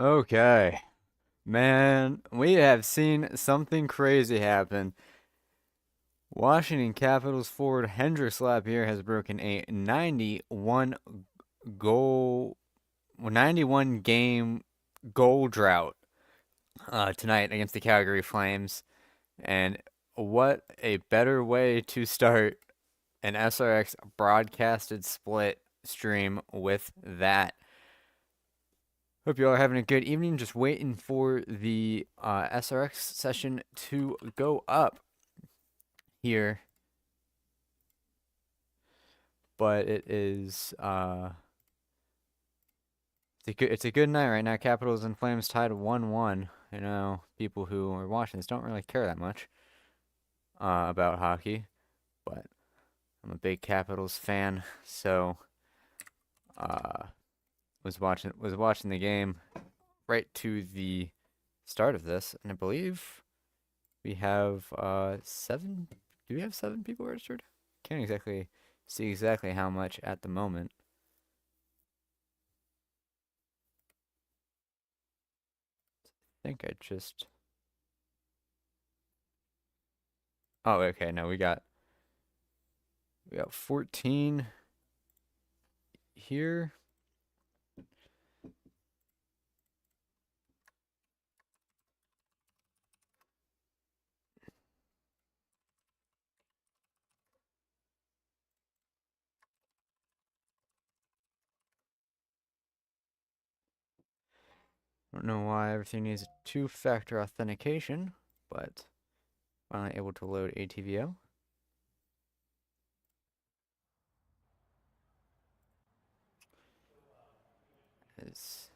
Okay, man, we have seen something crazy happen. Washington Capitals forward Hendricks Lapierre has broken a goal, 91 game goal drought tonight against the Calgary Flames. And what a better way to start an SRX broadcasted split stream with that. Hope you all are having a good evening. Just waiting for the SRX session to go up here. But it's a good night right now. Capitals and Flames tied 1-1. You know, people who are watching this don't really care that much about hockey, but I'm a big Capitals fan, so uh was watching the game right to the start of this, and I believe we have seven. Do we have seven people registered? Can't exactly see exactly how much at the moment. I think I just. Oh, okay. No, we got 14 here. I don't know why everything needs two-factor authentication, but finally able to load ATVO. Is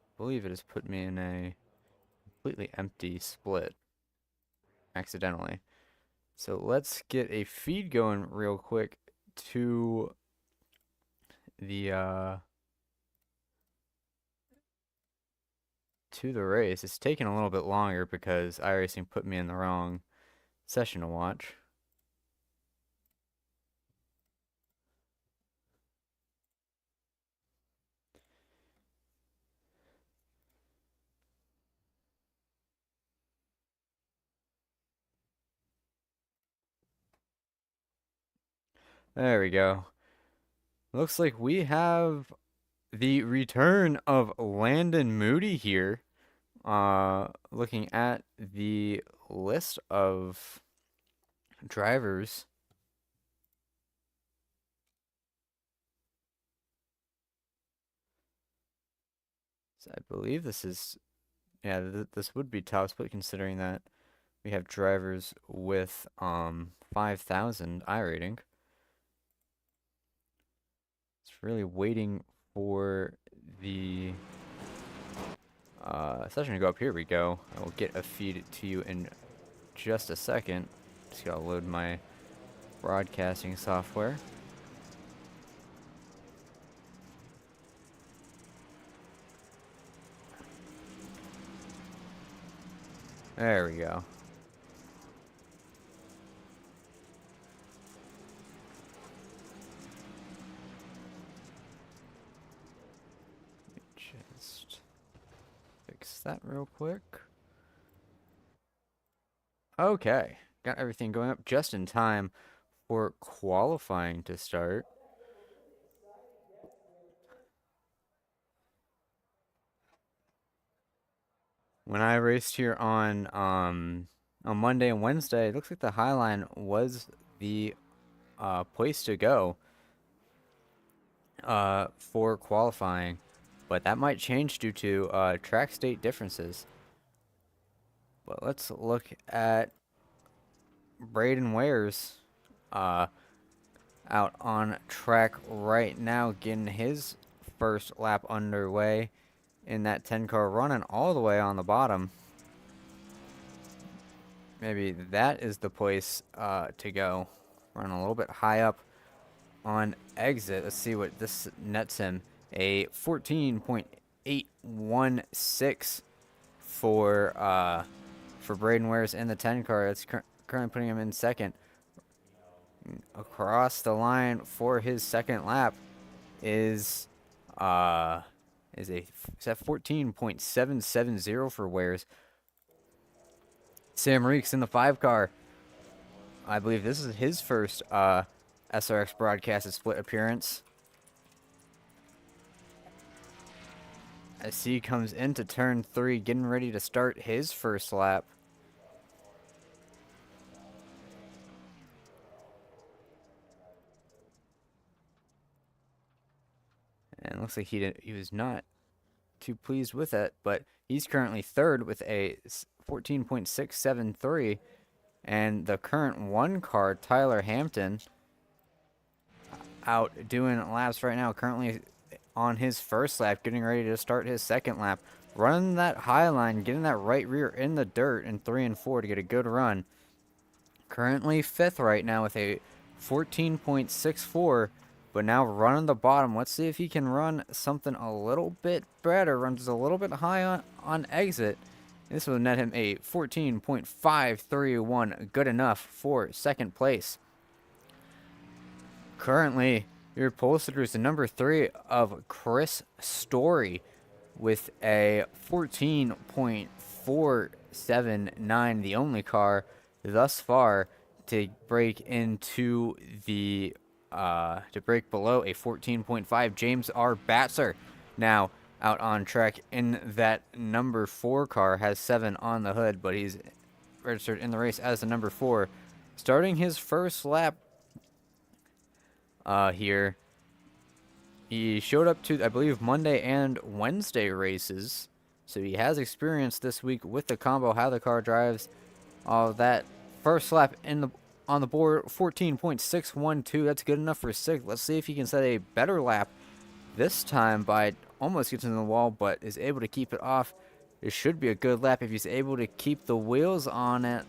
I believe it has put me in a completely empty split accidentally. So let's get a feed going real quick to the race. It's taking a little bit longer because iRacing put me in the wrong session to watch. There we go. Looks like we have the return of Landon Moody here. Looking at the list of drivers. So I believe this is, yeah, this would be top split considering that we have drivers with 5,000 I rating. It's really waiting for the session to go up. Here we go. I will get a feed to you in just a second. Just gotta load my broadcasting software. There we go. Just fix that real quick. Okay, got everything going up just in time for qualifying to start. When I raced here on Monday and Wednesday, it looks like the High Line was the place to go for qualifying, but that might change due to track state differences. But let's look at Braden Wares uh, out on track right now, getting his first lap underway in that 10-car run and all the way on the bottom. Maybe that is the place to go. Run a little bit high up on exit. Let's see what this nets him. A 14.816 for Braden Wares in the 10 car. It's currently putting him in second. Across the line for his second lap is is at 14.770 for wares. Sam Reeks in the 5 car. I believe this is his first SRX broadcasted split appearance. As he comes into turn 3, getting ready to start his first lap. And it looks like he was not too pleased with it, but he's currently third with a 14.673. And the current 1 car, Tyler Hampton, out doing laps right now, currently on his first lap, getting ready to start his second lap. Running that high line, getting that right rear in the dirt in 3 and 4 to get a good run. Currently 5th right now with a 14.64, but now running the bottom. Let's see if he can run something a little bit better, runs a little bit high on exit. This will net him a 14.531, good enough for second place. Currently, your pole sitter is the number 3 of Chris Story with a 14.479, the only car thus far to break into the to break below a 14.5. James R. Batzer now out on track in that number 4 car, has 7 on the hood, but he's registered in the race as the number 4. Starting his first lap here. He showed up to, I believe, Monday and Wednesday races, so he has experience this week with the combo, how the car drives, all of that. First lap on the board, 14.612. That's good enough for 6th. Let's see if he can set a better lap this time by almost getting to the wall, but is able to keep it off. It should be a good lap if he's able to keep the wheels on it.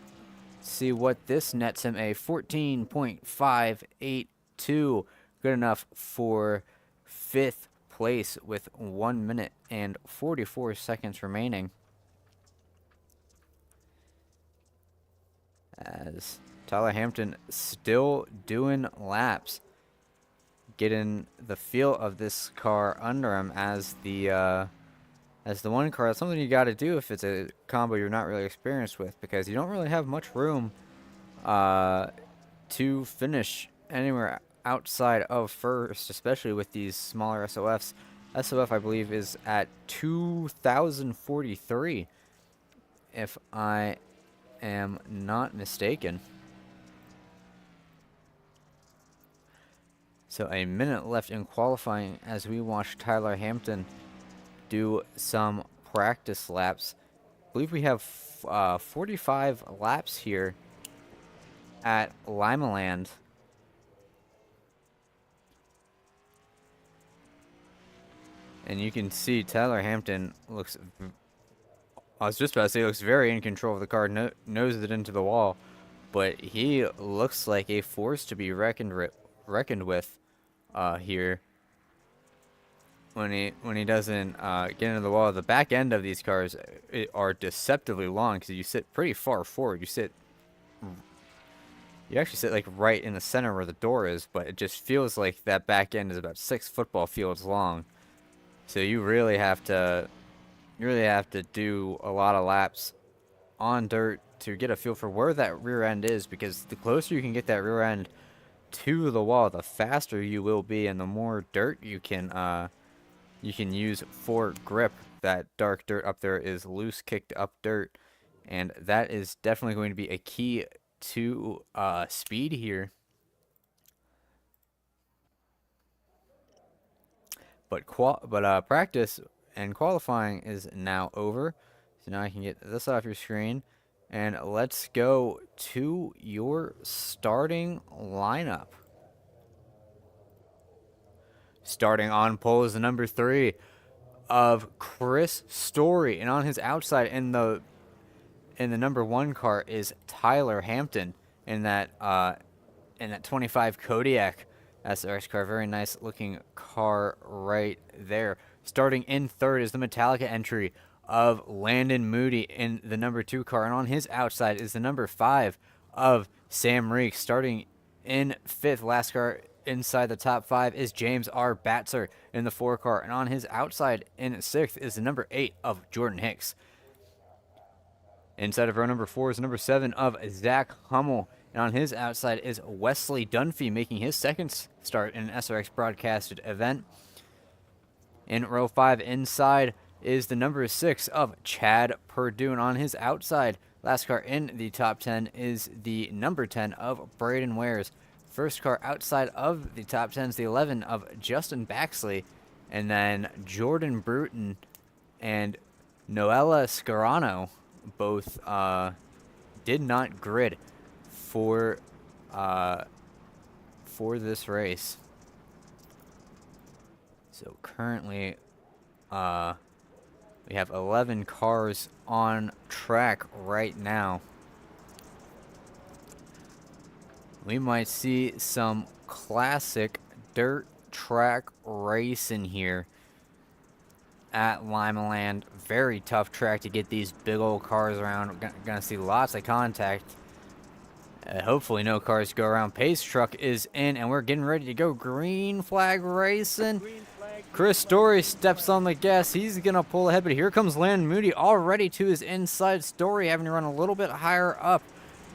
See what this nets him, a 14.582. Good enough for 5th place with 1 minute and 44 seconds remaining. As Tyler Hampton still doing laps, getting the feel of this car under him as the 1 car. That's something you got to do if it's a combo you're not really experienced with, because you don't really have much room to finish anywhere outside of first, especially with these smaller SOFs. SOF, I believe, is at 2,043, if I am not mistaken. So a minute left in qualifying as we watch Tyler Hampton do some practice laps. I believe we have 45 laps here at Limaland. And you can see Tyler Hampton looks, I was just about to say, looks very in control of the car, noses it into the wall. But he looks like a force to be reckoned with here. When he doesn't get into the wall. The back end of these cars are deceptively long because you sit pretty far forward. You actually sit like right in the center where the door is, but it just feels like that back end is about 6 football fields long. So you really have to do a lot of laps on dirt to get a feel for where that rear end is, because the closer you can get that rear end to the wall, the faster you will be, and the more dirt you can use for grip. That dark dirt up there is loose kicked up dirt, and that is definitely going to be a key to speed here. But practice and qualifying is now over. So now I can get this off your screen. And let's go to your starting lineup. Starting on pole is the number 3 of Chris Story. And on his outside in the number 1 car is Tyler Hampton in that 25 Kodiak SRX car. Very nice looking car right there. Starting in 3rd is the Metallica entry of Landon Moody in the number 2 car. And on his outside is the number 5 of Sam Reek. Starting in 5th, last car inside the top 5 is James R. Batzer in the 4 car. And on his outside in 6th is the number 8 of Jordan Hicks. Inside of row number 4 is number 7 of Zach Hummel. And on his outside is Wesley Dunphy, making his 2nd start in an SRX broadcasted event. In row 5 inside is the number 6 of Chad Perdue. And on his outside, last car in the top 10 is the number 10 of Braden Wares. First car outside of the top 10 is the 11 of Justin Baxley. And then Jordan Bruton and Noella Scarano both did not grid for this race. So currently we have 11 cars on track right now. We might see some classic dirt track racing here at Limaland. Very tough track to get these big old cars around. We're gonna see lots of contact. Hopefully no cars go around. Pace truck is in and we're getting ready to go. Green flag racing. Chris Story steps on the gas. He's gonna pull ahead, but here comes Landon Moody already to his inside. Story having to run a little bit higher up.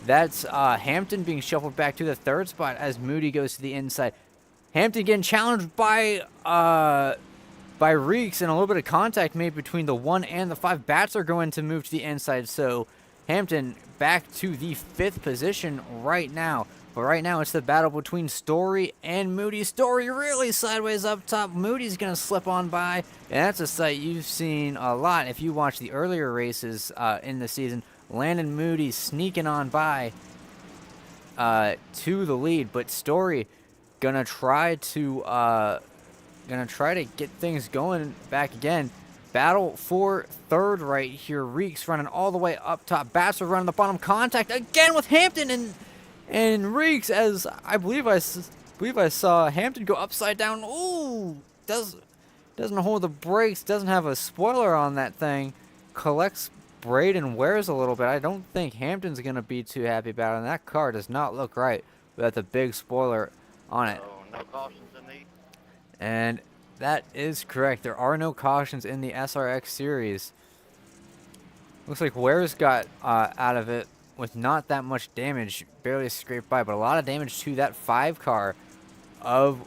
That's Hampton being shuffled back to the 3rd spot as Moody goes to the inside. Hampton getting challenged by Reeks, and a little bit of contact made between the 1 and the 5. Bats are going to move to the inside, so Hampton back to the 5th position right now. But right now it's the battle between Story and Moody. Story really sideways up top. Moody's going to slip on by, and that's a sight you've seen a lot if you watch the earlier races in the season. Landon Moody sneaking on by to the lead, but Story gonna try to get things going back again. Battle for 3rd right here. Reeks running all the way up top. Bats are running the bottom. Contact again with Hampton and Reeks, as I believe I saw Hampton go upside down. Ooh, doesn't hold the brakes. Doesn't have a spoiler on that thing. Collects Braden Wares a little bit. I don't think Hampton's going to be too happy about it. And that car does not look right without the big spoiler on it. Oh, no cautions in these? And that is correct. There are no cautions in the SRX series. Looks like Wares got out of it with not that much damage. Barely scraped by, but a lot of damage to that 5 car of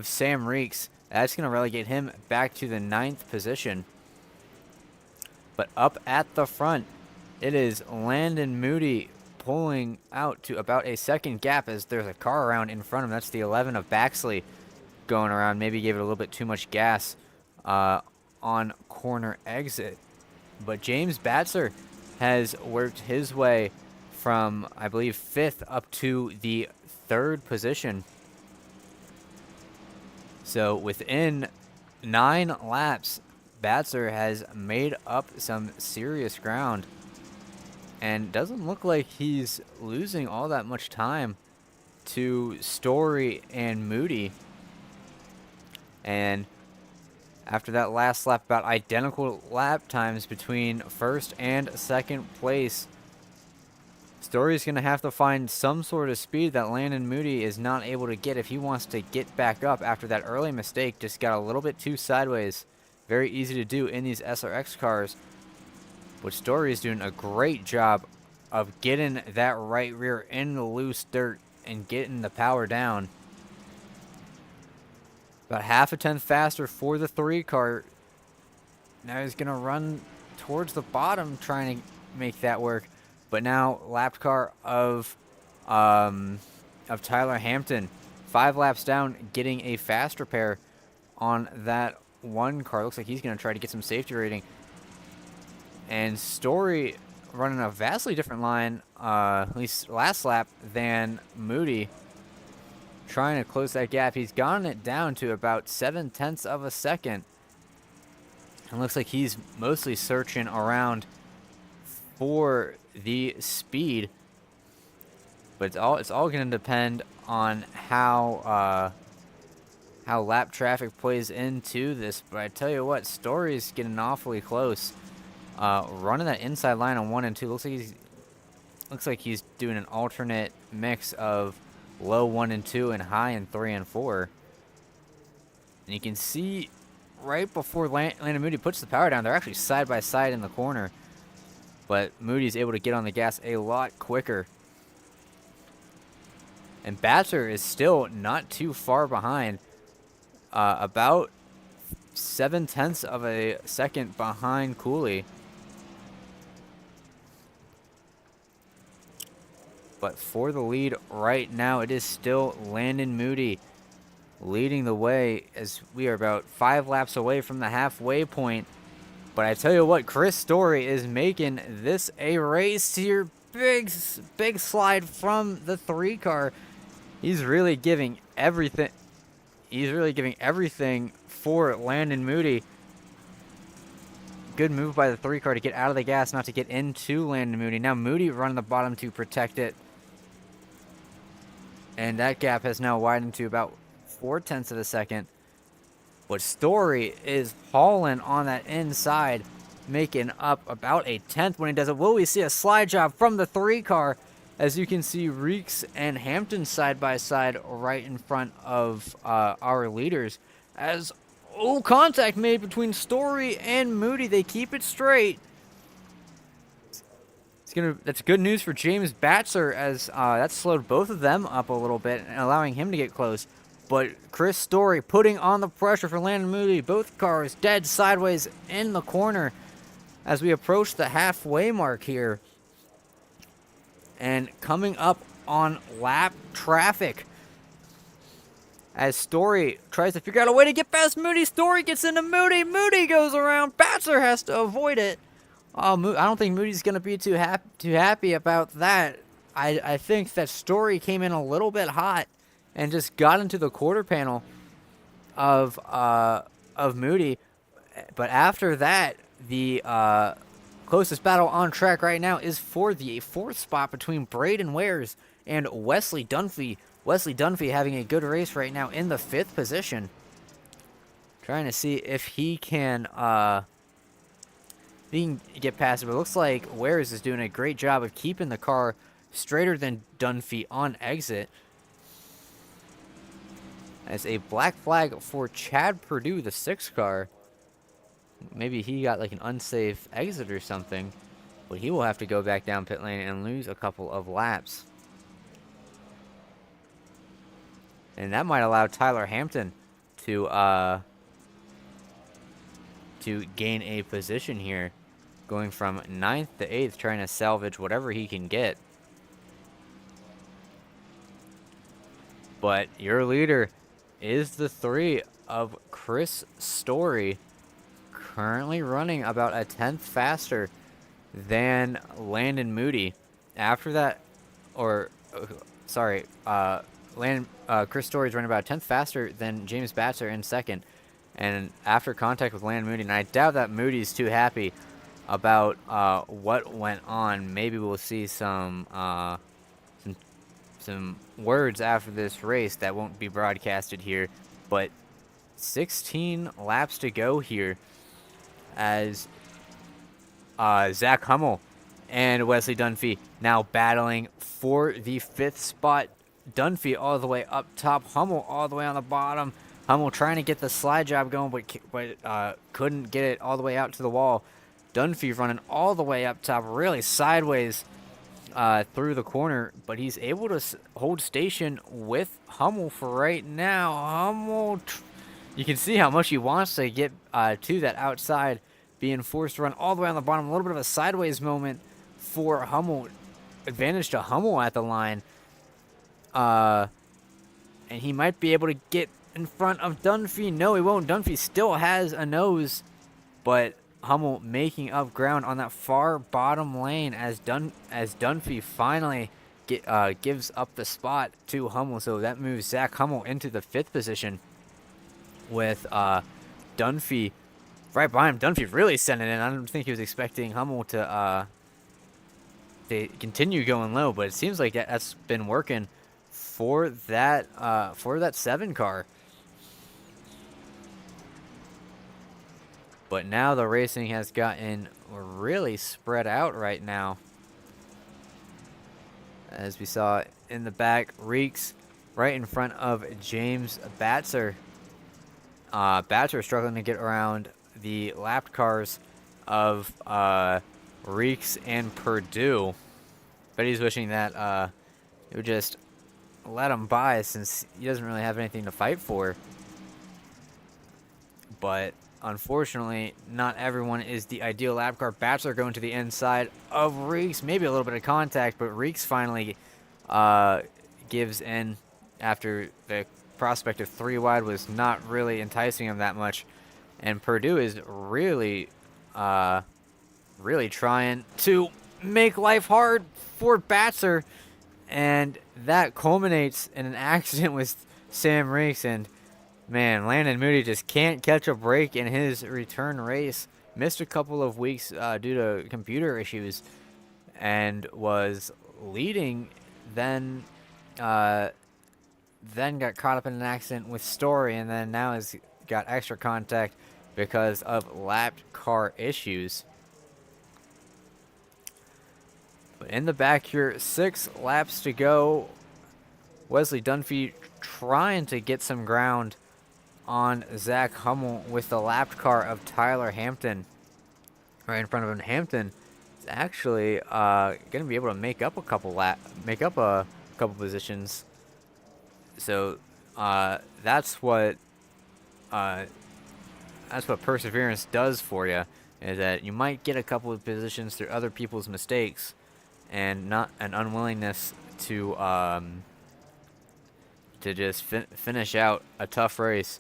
Sam Reeks. That's going to relegate him back to the 9th position. But up at the front, it is Landon Moody pulling out to about a 2nd gap as there's a car around in front of him. That's the 11 of Baxley going around. Maybe gave it a little bit too much gas on corner exit. But James Batzer has worked his way from, I believe, 5th up to the 3rd position. So within 9 laps, Batzer has made up some serious ground and doesn't look like he's losing all that much time to Story and Moody. And after that last lap, about identical lap times between 1st and 2nd place, Story's going to have to find some sort of speed that Landon Moody is not able to get if he wants to get back up after that early mistake. Just got a little bit too sideways. Very easy to do in these SRX cars. But Story is doing a great job of getting that right rear in the loose dirt and getting the power down. About half a tenth faster for the 3 car. Now he's going to run towards the bottom trying to make that work. But now lap car of Tyler Hampton. 5 laps down, getting a fast repair on that 1 car. Looks like he's going to try to get some safety rating. And Story running a vastly different line, at least last lap, than Moody. Trying to close that gap. He's gotten it down to about 0.7 of a second. And looks like he's mostly searching around for the speed. But it's all going to depend on how lap traffic plays into this. But I tell you what, Story's getting awfully close. Running that inside line on 1 and 2. Looks like he's doing an alternate mix of low 1 and 2 and high in 3 and 4. And you can see right before Landon Moody puts the power down, they're actually side by side in the corner. But Moody's able to get on the gas a lot quicker. And Batzer is still not too far behind. About 0.7 of a second behind Cooley. But for the lead right now, it is still Landon Moody leading the way as we are about 5 laps away from the halfway point. But I tell you what, Chris Story is making this a race here. Big slide from the 3 car. He's really giving everything. He's really giving everything for Landon Moody. Good move by the 3 car to get out of the gas, not to get into Landon Moody. Now Moody running the bottom to protect it. And that gap has now widened to about 0.4 of a second. But Story is hauling on that inside, making up about 1/10 when he does it. Will we see a slide job from the 3 car? As you can see, Reeks and Hampton side by side right in front of our leaders. As contact made between Story and Moody. They keep it straight. That's good news for James Batzer, as that slowed both of them up a little bit and allowing him to get close. But Chris Story putting on the pressure for Landon Moody. Both cars dead sideways in the corner as we approach the halfway mark here. And coming up on lap traffic, as Story tries to figure out a way to get past Moody. Story gets into Moody. Moody goes around. Batzer has to avoid it. I don't think Moody's going to be too happy about that. I think that Story came in a little bit hot and just got into the quarter panel of Moody. But after that, the closest battle on track right now is for the 4th spot between Braden Wares and Wesley Dunphy. Wesley Dunphy having a good race right now in the 5th position. Trying to see if he can get past it. But it looks like Wares is doing a great job of keeping the car straighter than Dunphy on exit. As a black flag for Chad Purdue, the 6 car. Maybe he got like an unsafe exit or something. But he will have to go back down pit lane and lose a couple of laps. And that might allow Tyler Hampton to gain a position here. Going from 9th to 8th, trying to salvage whatever he can get. But your leader is the 3 of Chris Story. Currently running about 1/10 faster than Landon Moody. After that, Chris Story is running about 1/10 faster than James Batzer in 2nd. And after contact with Landon Moody, and I doubt that Moody's too happy about what went on. Maybe we'll see some words after this race that won't be broadcasted here. But 16 laps to go here, as Zach Hummel and Wesley Dunphy now battling for the 5th spot. Dunphy all the way up top, Hummel all the way on the bottom. Hummel trying to get the slide job going, but couldn't get it all the way out to the wall. Dunphy running all the way up top, really sideways through the corner, but he's able to hold station with Hummel for right now. Hummel, you can see how much he wants to get to that outside, being forced to run all the way on the bottom. A little bit of a sideways moment for Hummel. Advantage to Hummel at the line. And he might be able to get in front of Dunphy. No, he won't. Dunphy still has a nose, but Hummel making up ground on that far bottom lane as Dunphy finally gives up the spot to Hummel. So that moves Zach Hummel into the 5th position with Dunphy right behind him. Dunphy really sending it in. I don't think he was expecting Hummel to continue going low, but it seems like that's been working for that 7 car. But now the racing has gotten really spread out right now. As we saw in the back, Reeks right in front of James Batzer. Batzer struggling to get around the lapped cars of Reeks and Purdue. But he's wishing that it would just let him by since he doesn't really have anything to fight for. But unfortunately, not everyone is the ideal lap car. Batchelor going to the inside of Reeks. Maybe a little bit of contact, but Reeks finally gives in after the prospect of 3 wide was not really enticing him that much. And Purdue is really, really trying to make life hard for Batzer. And that culminates in an accident with Sam Reeks. And man, Landon Moody just can't catch a break in his return race. Missed a couple of weeks due to computer issues and was leading, then got caught up in an accident with Story, and then now has got extra contact because of lapped car issues. But in the back here, 6 laps to go. Wesley Dunphy trying to get some ground on Zach Hummel with the lapped car of Tyler Hampton right in front of him. Hampton is actually going to be able to make up a couple positions. So that's what perseverance does for you, is that you might get a couple of positions through other people's mistakes and not an unwillingness to just finish out a tough race.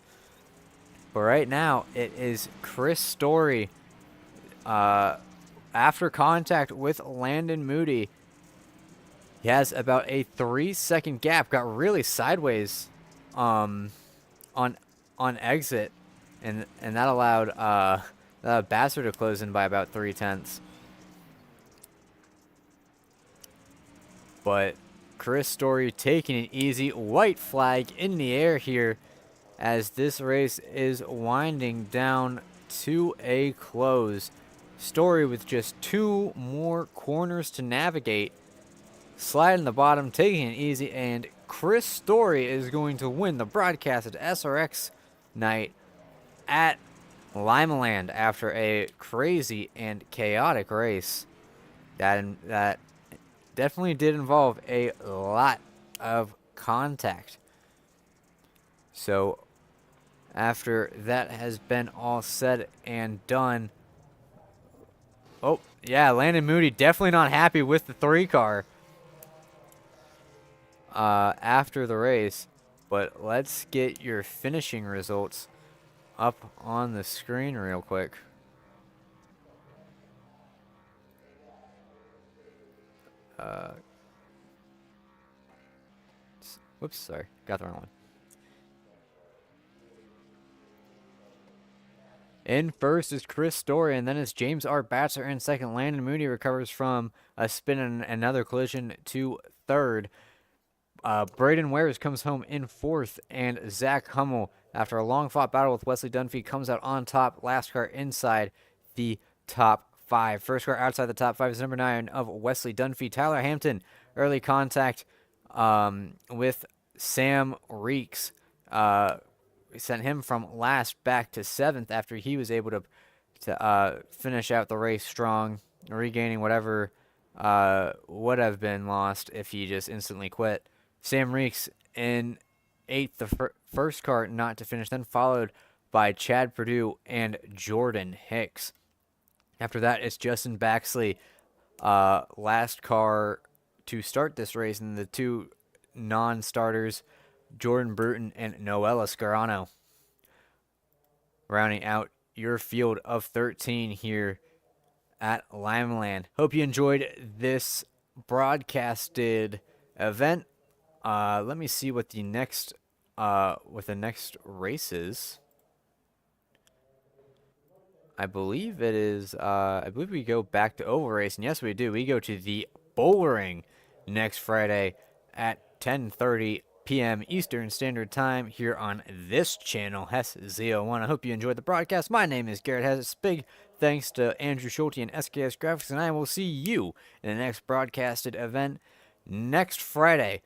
But right now, it is Chris Story. After contact with Landon Moody, he has about a 3-second gap. Got really sideways, on exit, and that allowed Basser to close in by about 0.3. But Chris Story taking it easy. White flag in the air here as this race is winding down to a close. Story with just 2 more corners to navigate. Sliding the bottom, taking it easy, and Chris Story is going to win the broadcasted SRX night at Limaland after a crazy and chaotic race. That definitely did involve a lot of contact. So after that has been all said and done, oh yeah, Landon Moody definitely not happy with the 3 car after the race. But let's get your finishing results up on the screen real quick. Whoops, sorry, got the wrong one. In first is Chris Story, and then it's James R. Batzer in second. Landon Moody recovers from a spin and another collision to third. Braden Wares comes home in fourth, and Zach Hummel, after a long-fought battle with Wesley Dunphy, comes out on top. Last car inside the top 5. First car outside the top 5 is number 9 of Wesley Dunphy. Tyler Hampton, early contact with Sam Reeks. Sent him from last back to 7th after he was able to finish out the race strong, regaining whatever would have been lost if he just instantly quit. Sam Reeks in 8th, the first car not to finish, then followed by Chad Purdue and Jordan Hicks. After that, it's Justin Baxley, last car to start this race, and the 2 non-starters, Jordan Bruton and Noel Escarano, rounding out your field of 13 here at Limaland. Hope you enjoyed this broadcasted event. Let me see what the next race is. I believe it is. I believe we go back to oval racing. Yes, we do. We go to the Bullring next Friday at 10:30 p.m. Eastern Standard Time here on this channel, Hess Z01. I hope you enjoyed the broadcast. My name is Garrett Hess. Big thanks to Andrew Schulte and SKS Graphics, and I will see you in the next broadcasted event next Friday.